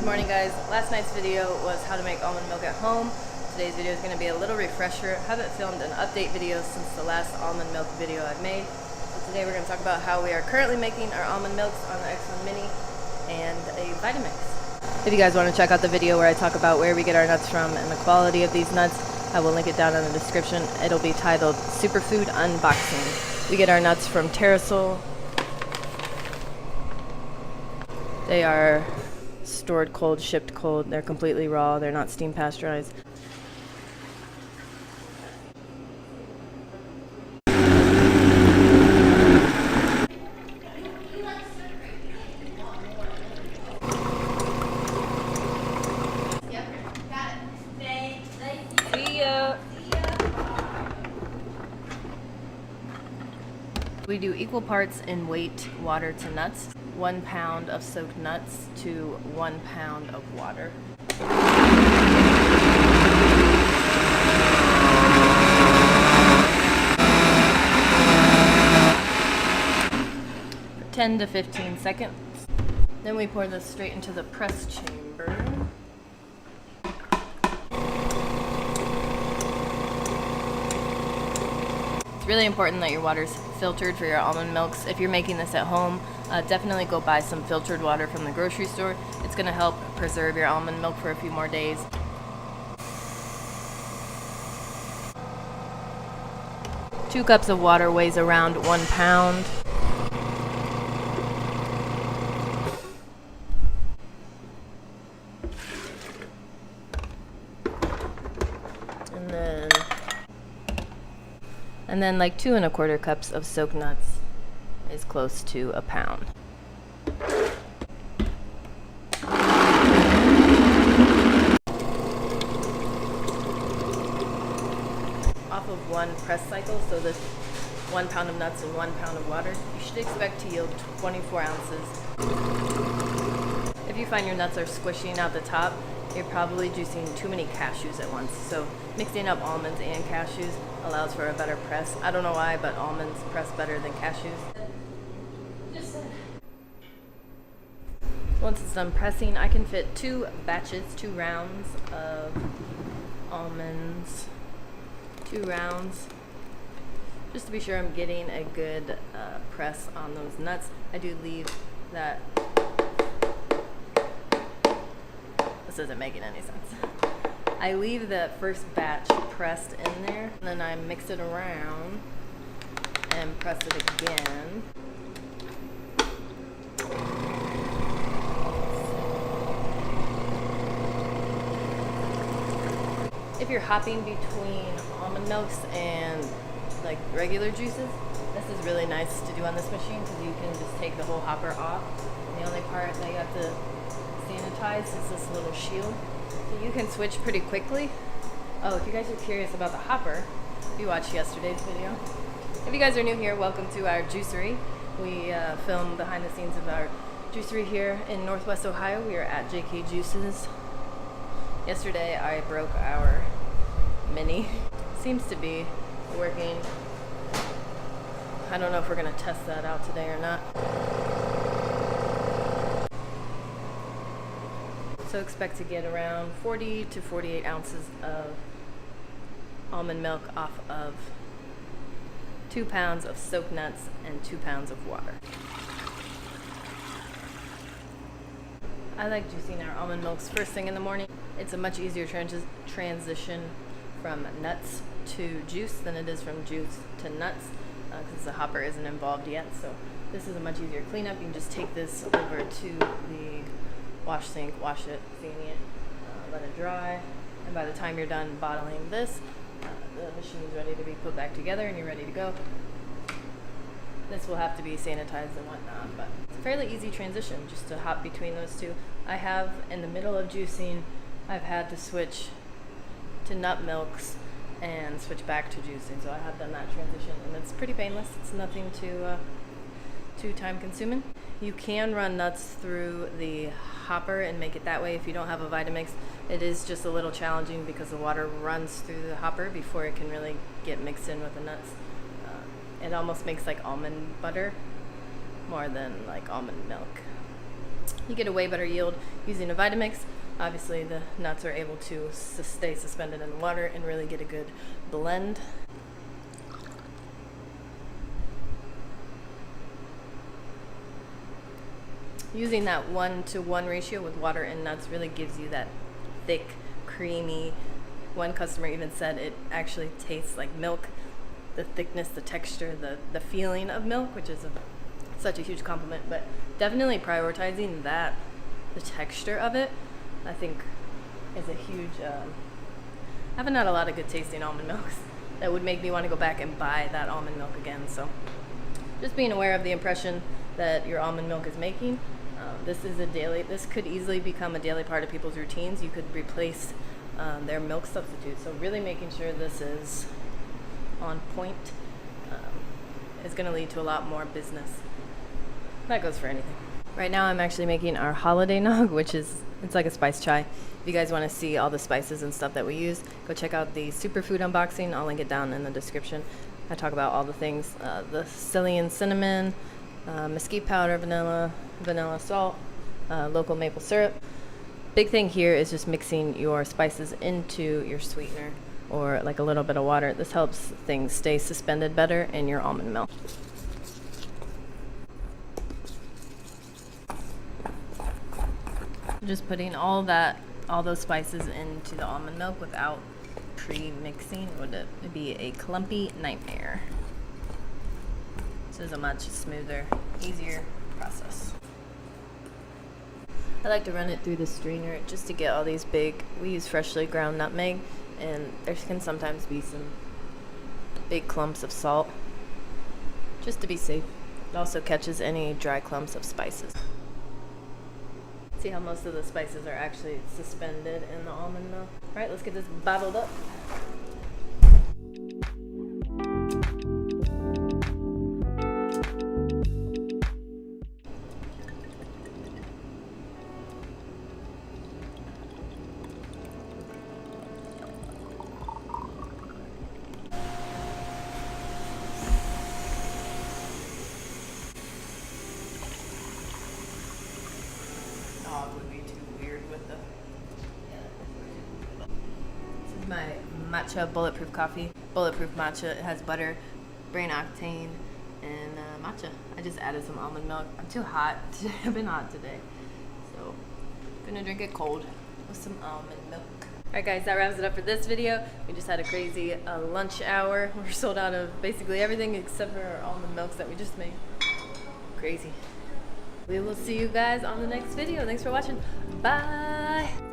Good morning, guys. Last night's video was how to make almond milk at home. Today's video is going to be a little refresher. I haven't filmed an update video since the last almond milk video I've made. So today we're going to talk about how we are currently making our almond milks on the X-1 Mini and a Vitamix. If you guys want to check out the video where I talk about where we get our nuts from and the quality of these nuts, I will link it down in the description. It'll be titled Superfood Unboxing. We get our nuts from Terrasol. They are stored cold, shipped cold. They're completely raw. They're not steam pasteurized. See ya. We do equal parts in weight water to nuts. 1 pound of soaked nuts to 1 pound of water. 10 to 15 seconds. Then we pour this straight into the press chamber. It's really important that your water's filtered for your almond milks. If you're making this at home, definitely go buy some filtered water from the grocery store. It's going to help preserve your almond milk for a few more days. Two cups of water weighs around 1 pound. And then like 2 1/4 cups of soaked nuts is close to 1 pound. Off of one press cycle, so this 1 pound of nuts and 1 pound of water, you should expect to yield 24 ounces. If you find your nuts are squishing out the top, you're probably juicing too many cashews at once. So mixing up almonds and cashews allows for a better press. I don't know why, but almonds press better than cashews. Once it's done pressing, I can fit 2 batches, 2 rounds of almonds. 2 rounds. Just to be sure I'm getting a good press on those nuts. I do leave that. This isn't making any sense. I leave the first batch pressed in there, and then I mix it around and press it again. If you're hopping between almond milks and like regular juices, this is really nice to do on this machine because you can just take the whole hopper off. And the only part that you have to sanitize is this little shield. So you can switch pretty quickly. Oh, if you guys are curious about the hopper, you watched yesterday's video. If you guys are new here, welcome to our juicery. We film behind the scenes of our juicery here in Northwest Ohio. We are at JK Juices. Yesterday I broke our Mini. Seems to be working. I don't know if we're gonna test that out today or not. So expect to get around 40 to 48 ounces of almond milk off of 2 pounds of soaked nuts and 2 pounds of water. I like juicing our almond milks first thing in the morning. It's a much easier transition from nuts to juice than it is from juice to nuts because the hopper isn't involved yet. So this is a much easier cleanup. You can just take this over to the wash sink, wash it, clean it, let it dry, and by the time you're done bottling this, the machine is ready to be put back together and you're ready to go. This will have to be sanitized and whatnot, but it's a fairly easy transition just to hop between those two. I have, in the middle of juicing, I've had to switch to nut milks and switch back to juicing, so I have done that transition, and it's pretty painless. It's nothing too time consuming. You can run nuts through the hopper and make it that way if you don't have a Vitamix. It is just a little challenging because the water runs through the hopper before it can really get mixed in with the nuts. It almost makes like almond butter more than like almond milk. You get a way better yield using a Vitamix. Obviously the nuts are able to stay suspended in the water and really get a good blend. Using that 1-to-1 ratio with water and nuts really gives you that thick, creamy. One customer even said it actually tastes like milk. The thickness, the texture, the feeling of milk, which is such a huge compliment. But definitely prioritizing that, the texture of it, I think is a huge, I haven't had a lot of good tasting almond milks that would make me want to go back and buy that almond milk again. So just being aware of the impression that your almond milk is making. This could easily become a daily part of people's routines. You could replace their milk substitute. So really making sure this is on point is going to lead to a lot more business. That goes for anything. Right now I'm actually making our holiday nog, which is, it's like a spice chai. If you guys want to see all the spices and stuff that we use, go check out the superfood unboxing. I'll link it down in the description. I talk about all the things, the scillion cinnamon, mesquite powder, vanilla salt, local maple syrup. Big thing here is just mixing your spices into your sweetener or like a little bit of water. This helps things stay suspended better in your almond milk. Just putting all those spices into the almond milk without pre-mixing would be a clumpy nightmare. This is a much smoother, easier process. I like to run it through the strainer just to get all these big, we use freshly ground nutmeg, and there can sometimes be some big clumps of salt, just to be safe. It also catches any dry clumps of spices. See how most of the spices are actually suspended in the almond milk. All right, let's get this bottled up. Would be too weird with the. This is my matcha bulletproof coffee. Bulletproof matcha. It has butter, brain octane, and matcha. I just added some almond milk. I'm too hot today. I've been hot today, so I'm gonna drink it cold with some almond milk. Alright guys, that wraps it up for this video. We just had a crazy lunch hour. We're sold out of basically everything except for our almond milks that we just made. Crazy. We will see you guys on the next video. Thanks for watching. Bye.